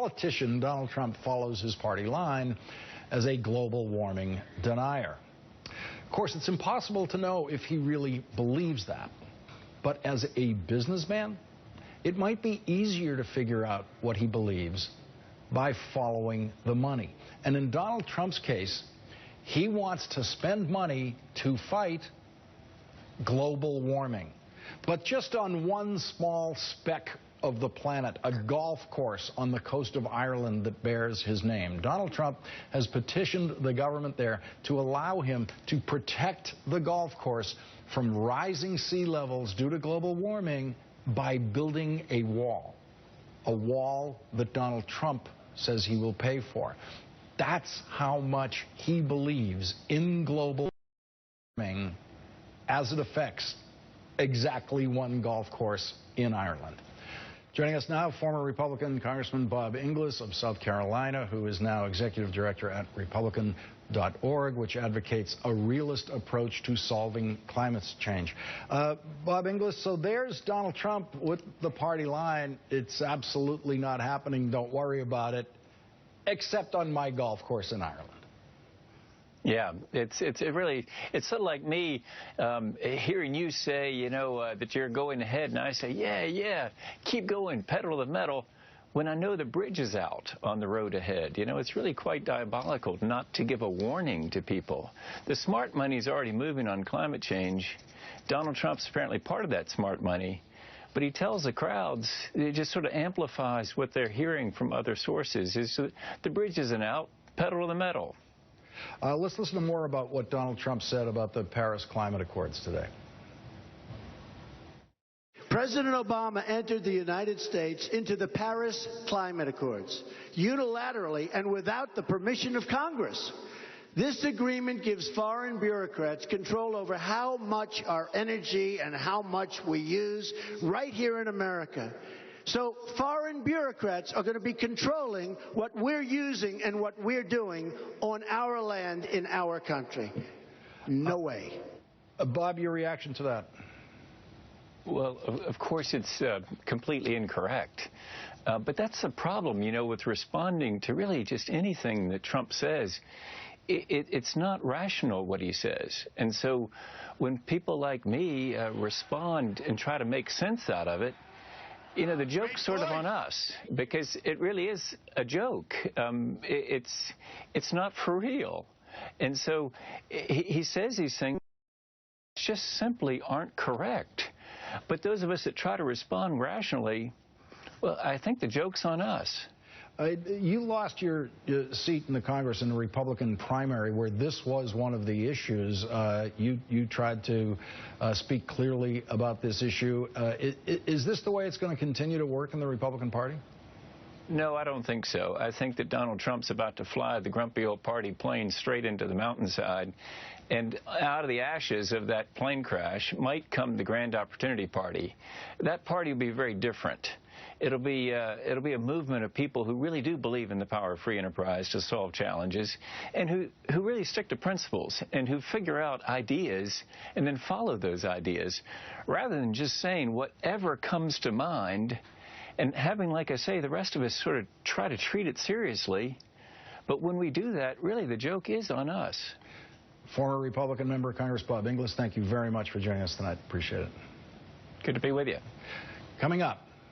politician, Donald Trump follows his party line as a global warming denier. Of course, it's impossible to know if he really believes that. But as a businessman, it might be easier to figure out what he believes by following the money. And in Donald Trump's case, he wants to spend money to fight global warming. But just on one small speck of the planet, a golf course on the coast of Ireland that bears his name, Donald Trump has petitioned the government there to allow him to protect the golf course from rising sea levels due to global warming by building a wall that Donald Trump says he will pay for. That's how much he believes in global warming as it affects exactly one golf course in Ireland. Joining us now, former Republican Congressman Bob Inglis of South Carolina, who is now executive director at Republican.org, which advocates a realist approach to solving climate change. Bob Inglis, so there's Donald Trump with the party line. It's absolutely not happening. Don't worry about it, except on my golf course in Ireland. Yeah, it's sort of like me hearing you say, you know, that you're going ahead, and I say, yeah, keep going, pedal to the metal, when I know the bridge is out on the road ahead. You know, it's really quite diabolical not to give a warning to people. The smart money is already moving on climate change. Donald Trump's apparently part of that smart money. But he tells the crowds, it just sort of amplifies what they're hearing from other sources. Is the bridge isn't out, pedal to the metal. Let's listen to more about what Donald Trump said about the Paris Climate Accords today. President Obama entered the United States into the Paris Climate Accords unilaterally and without the permission of Congress. This agreement gives foreign bureaucrats control over how much our energy and how much we use right here in America. So foreign bureaucrats are going to be controlling what we're using and what we're doing on our land in our country. No way. Bob, your reaction to that? Well, of course, it's completely incorrect. But that's the problem, you know, with responding to really just anything that Trump says. It's not rational what he says. And so when people like me respond and try to make sense out of it, you know, the joke's sort of on us, because it really is a joke. It's not for real. And so he says these things just simply aren't correct. But those of us that try to respond rationally, well, I think the joke's on us. You lost your seat in the Congress in the Republican primary where this was one of the issues. You tried to speak clearly about this issue. Is this the way it's going to continue to work in the Republican Party? No, I don't think so. I think that Donald Trump's about to fly the grumpy old party plane straight into the mountainside. And out of the ashes of that plane crash might come the Grand Opportunity Party. That party will be very different. It'll be a movement of people who really do believe in the power of free enterprise to solve challenges, and who really stick to principles and who figure out ideas and then follow those ideas, rather than just saying whatever comes to mind and having, like I say, the rest of us sort of try to treat it seriously. But when we do that, really the joke is on us. Former Republican member of Congress Bob Inglis, thank you very much for joining us tonight. Appreciate it. Good to be with you. Coming up,